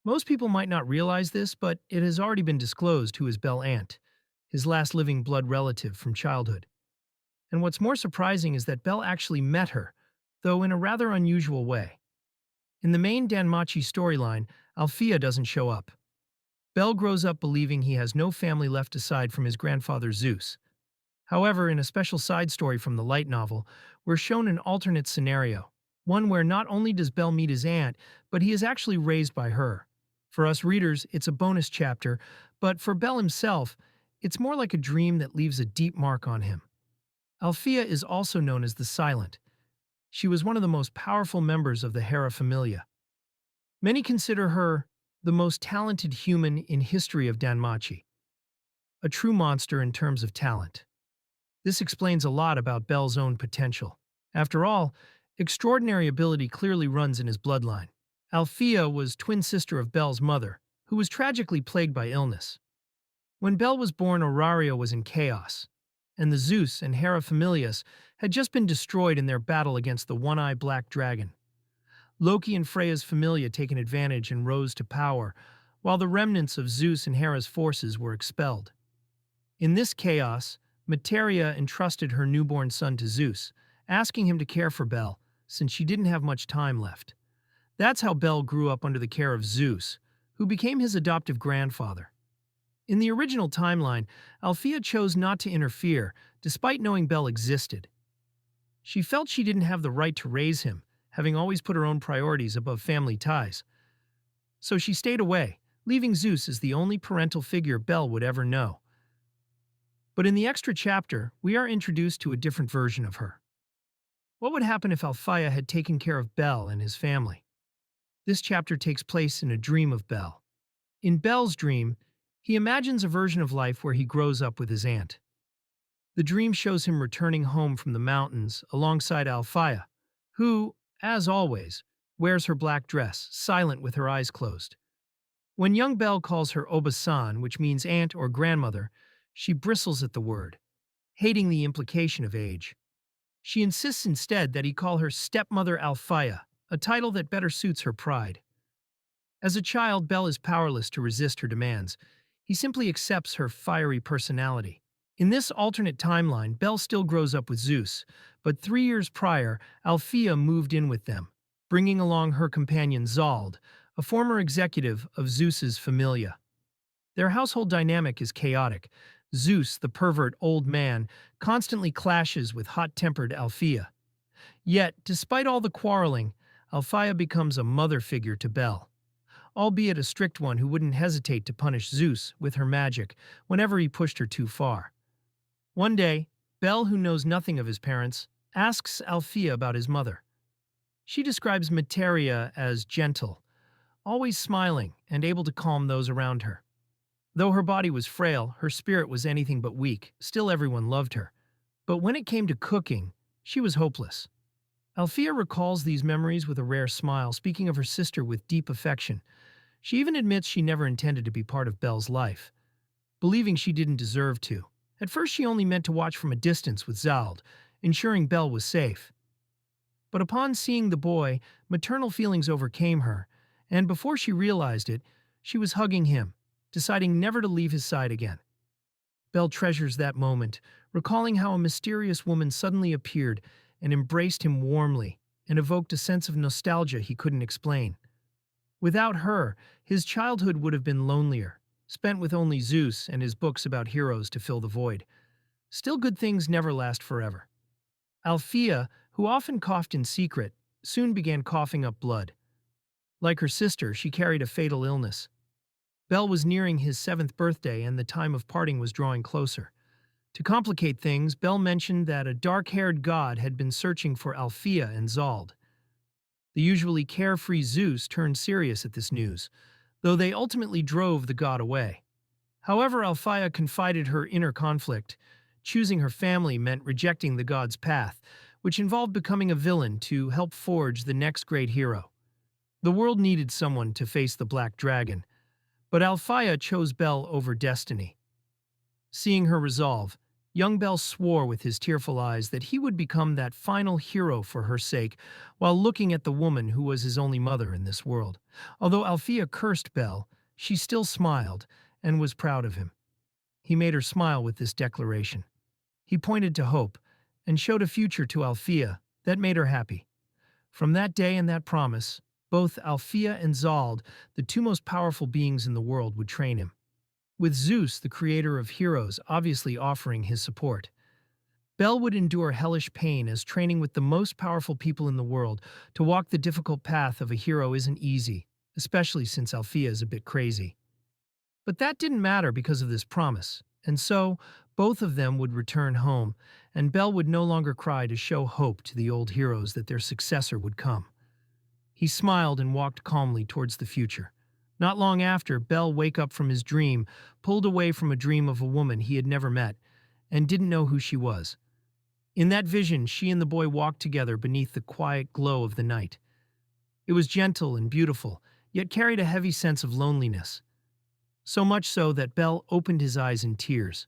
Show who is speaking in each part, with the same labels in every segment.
Speaker 1: Most people might not realize this, but it has already been disclosed who is Belle Ant, his last living blood relative from childhood. And what's more surprising is that Belle actually met her, though in a rather unusual way. In the main Danmachi storyline, Alfia doesn't show up. Belle grows up believing he has no family left aside from his grandfather Zeus. However, in a special side story from the light novel, we're shown an alternate scenario, one where not only does Belle meet his aunt, but he is actually raised by her. For us readers, it's a bonus chapter, but for Belle himself, it's more like a dream that leaves a deep mark on him. Alfia is also known as the Silent. She was one of the most powerful members of the Hera Familia. Many consider her the most talented human in history of Danmachi, a true monster in terms of talent. This explains a lot about Belle's own potential. After all, extraordinary ability clearly runs in his bloodline. Alfia was twin sister of Belle's mother, who was tragically plagued by illness. When Belle was born, Auraria was in chaos, and the Zeus and Hera Familias had just been destroyed in their battle against the one-eyed black dragon. Loki and Freya's familia taken advantage and rose to power, while the remnants of Zeus and Hera's forces were expelled. In this chaos, Materia entrusted her newborn son to Zeus, asking him to care for Belle, since she didn't have much time left. That's how Belle grew up under the care of Zeus, who became his adoptive grandfather. In the original timeline, Alfia chose not to interfere, despite knowing Belle existed. She felt she didn't have the right to raise him, having always put her own priorities above family ties. So she stayed away, leaving Zeus as the only parental figure Belle would ever know. But in the extra chapter, we are introduced to a different version of her. What would happen if Alfia had taken care of Belle and his family? This chapter takes place in a dream of Belle. In Belle's dream, he imagines a version of life where he grows up with his aunt. The dream shows him returning home from the mountains alongside Alfia, who, as always, wears her black dress, silent with her eyes closed. When young Belle calls her Obasan, which means aunt or grandmother, she bristles at the word, hating the implication of age. She insists instead that he call her stepmother Alfia, a title that better suits her pride. As a child, Belle is powerless to resist her demands. He simply accepts her fiery personality. In this alternate timeline, Belle still grows up with Zeus, but 3 years prior, Alfia moved in with them, bringing along her companion Zald, a former executive of Zeus's familia. Their household dynamic is chaotic. Zeus, the pervert old man, constantly clashes with hot-tempered Alfia. Yet, despite all the quarreling, Alfia becomes a mother figure to Belle, albeit a strict one who wouldn't hesitate to punish Zeus with her magic whenever he pushed her too far. One day, Belle, who knows nothing of his parents, asks Alfia about his mother. She describes Materia as gentle, always smiling and able to calm those around her. Though her body was frail, her spirit was anything but weak. Still, everyone loved her. But when it came to cooking, she was hopeless. Alfia recalls these memories with a rare smile, speaking of her sister with deep affection. She even admits she never intended to be part of Belle's life, believing she didn't deserve to. At first, she only meant to watch from a distance with Zald, ensuring Belle was safe. But upon seeing the boy, maternal feelings overcame her, and before she realized it, she was hugging him, deciding never to leave his side again. Belle treasures that moment, recalling how a mysterious woman suddenly appeared and embraced him warmly and evoked a sense of nostalgia he couldn't explain. Without her, his childhood would have been lonelier, spent with only Zeus and his books about heroes to fill the void. Still, good things never last forever. Alfia, who often coughed in secret, soon began coughing up blood. Like her sister, she carried a fatal illness. Belle was nearing his 7th birthday and the time of parting was drawing closer. To complicate things, Belle mentioned that a dark-haired god had been searching for Alfia and Zald. The usually carefree Zeus turned serious at this news, though they ultimately drove the god away. However, Alfia confided her inner conflict. Choosing her family meant rejecting the god's path, which involved becoming a villain to help forge the next great hero. The world needed someone to face the Black Dragon, but Alfia chose Belle over destiny. Seeing her resolve, Young Belle swore with his tearful eyes that he would become that final hero for her sake while looking at the woman who was his only mother in this world. Although Alfia cursed Belle, she still smiled and was proud of him. He made her smile with this declaration. He pointed to hope and showed a future to Alfia that made her happy. From that day and that promise, both Alfia and Zald, the two most powerful beings in the world, would train him, with Zeus, the creator of heroes, obviously offering his support. Belle would endure hellish pain as training with the most powerful people in the world. To walk the difficult path of a hero isn't easy, especially since Alfia is a bit crazy. But that didn't matter because of this promise, and so both of them would return home, and Belle would no longer cry to show hope to the old heroes that their successor would come. He smiled and walked calmly towards the future. Not long after, Belle woke up from his dream, pulled away from a dream of a woman he had never met, and didn't know who she was. In that vision, she and the boy walked together beneath the quiet glow of the night. It was gentle and beautiful, yet carried a heavy sense of loneliness. So much so that Belle opened his eyes in tears.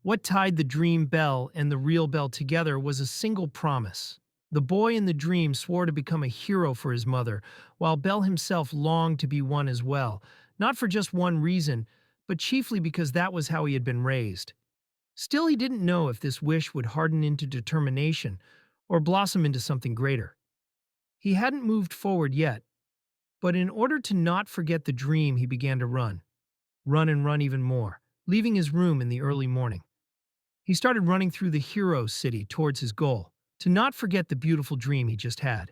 Speaker 1: What tied the dream Belle and the real Belle together was a single promise. The boy in the dream swore to become a hero for his mother, while Belle himself longed to be one as well, not for just one reason, but chiefly because that was how he had been raised. Still, he didn't know if this wish would harden into determination or blossom into something greater. He hadn't moved forward yet, but in order to not forget the dream, he began to run. Run and run even more, leaving his room in the early morning. He started running through the hero city towards his goal, to not forget the beautiful dream he just had.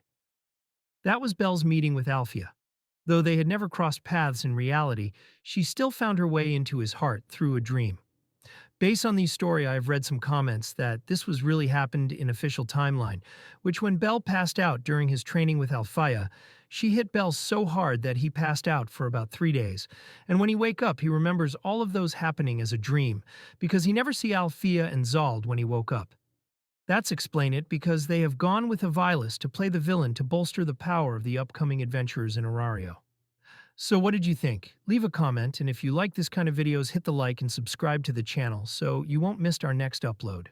Speaker 1: That was Belle's meeting with Alfia. Though they had never crossed paths in reality, she still found her way into his heart through a dream. Based on these stories, I have read some comments that this was really happened in official timeline, which when Belle passed out during his training with Alfia, she hit Belle so hard that he passed out for about 3 days. And when he wake up, he remembers all of those happening as a dream, because he never see Alfia and Zald when he woke up. That's explain it because they have gone with Avilas to play the villain to bolster the power of the upcoming adventurers in Arario. So what did you think? Leave a comment, and if you like this kind of videos, hit the like and subscribe to the channel so you won't miss our next upload.